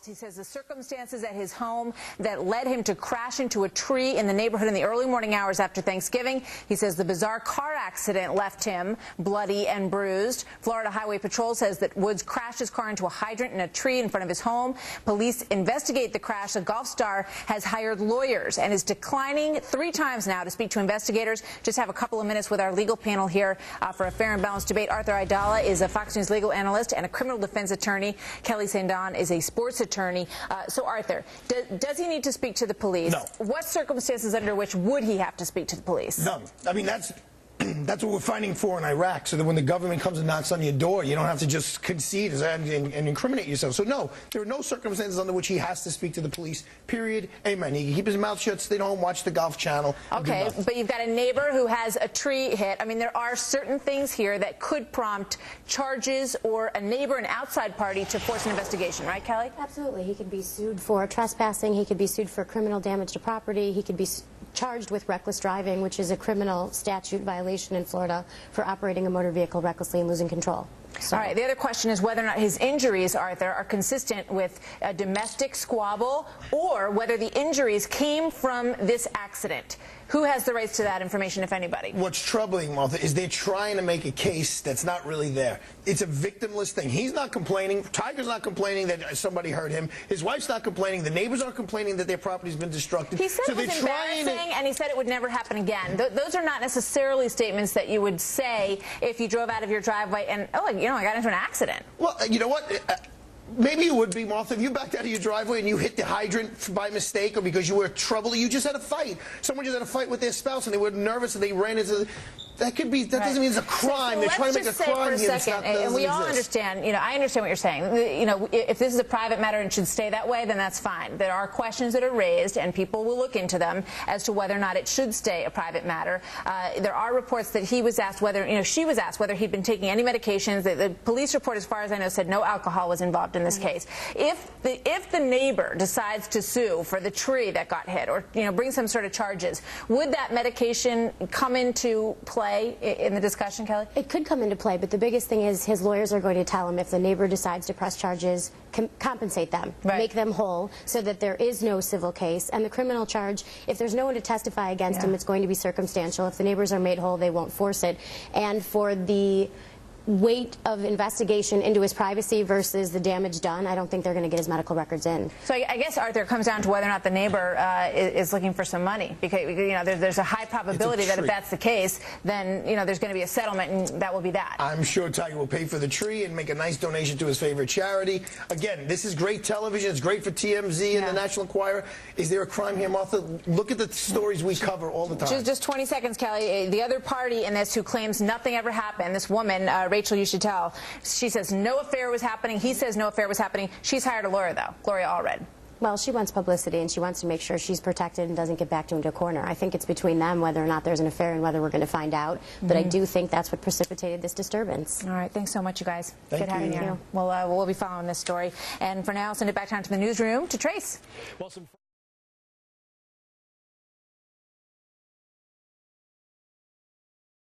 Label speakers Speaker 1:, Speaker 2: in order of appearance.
Speaker 1: He says the circumstances at his home that led him to crash into a tree in the neighborhood in the early morning hours after Thanksgiving. He says the bizarre car accident left him bloody and bruised. Florida Highway Patrol says that Woods crashed his car into a hydrant in a tree in front of his home. Police investigate the crash. The golf star has hired lawyers and is declining 3 times now to speak to investigators. Just have a couple of minutes with our legal panel here for a fair and balanced debate. Arthur Aidala is a Fox News legal analyst and a criminal defense attorney. Kelly Saindon is a sports attorney. So, Arthur, does he need to speak to the police?
Speaker 2: No.
Speaker 1: What circumstances under which would he have to speak to the police?
Speaker 2: None. I mean, that's what we're fighting for in Iraq, so that when the government comes and knocks on your door, you don't have to just concede and incriminate yourself. So, no, there are no circumstances under which he has to speak to the police, period. Amen. He can keep his mouth shut, stay home, watch the Golf Channel.
Speaker 1: Okay, but you've got a neighbor who has a tree hit. I mean, there are certain things here that could prompt charges or a neighbor, an outside party, to force an investigation, right, Kelly?
Speaker 3: Absolutely. He could be sued for trespassing. He could be sued for criminal damage to property. He could be charged with reckless driving, which is a criminal statute violation in Florida for operating a motor vehicle recklessly and losing control. So.
Speaker 1: All right. The other question is whether or not his injuries, Arthur, are consistent with a domestic squabble or whether the injuries came from this accident. Who has the rights to that information, if anybody?
Speaker 2: What's troubling, Martha, is they're trying to make a case that's not really there. It's a victimless thing. He's not complaining. Tiger's not complaining that somebody hurt him. His wife's not complaining. The neighbors aren't complaining that their property's been destructed.
Speaker 1: He said it was embarrassing, and he said it would never happen again. Those are not necessarily statements that you would say if you drove out of your driveway and, oh, you know, I got into an accident.
Speaker 2: Well, you know what? Maybe it would be, Martha, if you backed out of your driveway and you hit the hydrant by mistake or because you were troubled, you just had a fight. Someone just had a fight with their spouse and they were nervous and they ran into... That could be. That doesn't mean it's a crime.
Speaker 1: So
Speaker 2: they're trying to make a crime here.
Speaker 1: And we all understand. You know, I understand what you're saying. You know, if this is a private matter and should stay that way, then that's fine. There are questions that are raised, and people will look into them as to whether or not it should stay a private matter. There are reports that he was asked whether, you know, she was asked whether he'd been taking any medications. The police report, as far as I know, said no alcohol was involved in this case. If the neighbor decides to sue for the tree that got hit, or bring some sort of charges, would that medication come into play in the discussion, Kelly?
Speaker 3: It could come into play, but the biggest thing is his lawyers are going to tell him if the neighbor decides to press charges, compensate them, make them whole, so that there is no civil case. And the criminal charge, if there's no one to testify against him, it's going to be circumstantial. If the neighbors are made whole, they won't force it. And for the weight of investigation into his privacy versus the damage done, I don't think they're going to get his medical records in.
Speaker 1: So I guess, Arthur, it comes down to whether or not the neighbor is looking for some money, because there's a high probability that if that's the case, then there's going to be a settlement, and that will be that.
Speaker 2: I'm sure Tiger will pay for the tree and make a nice donation to his favorite charity. Again, this is great television. It's great for TMZ and the National Enquirer. Is there a crime here, Martha? Look at the stories we cover all the time.
Speaker 1: Just 20 seconds, Kelly. The other party in this who claims nothing ever happened, this woman, Rachel, you should tell. She says no affair was happening. He says no affair was happening. She's hired a lawyer, though, Gloria Allred.
Speaker 3: Well, she wants publicity, and she wants to make sure she's protected and doesn't get backed into a corner. I think it's between them whether or not there's an affair and whether we're going to find out. But I do think that's what precipitated this disturbance.
Speaker 1: All right. Thanks so much, you guys.
Speaker 2: Good
Speaker 1: having you. We'll be following this story. And for now, I'll send it back down to the newsroom to Trace.
Speaker 2: Well,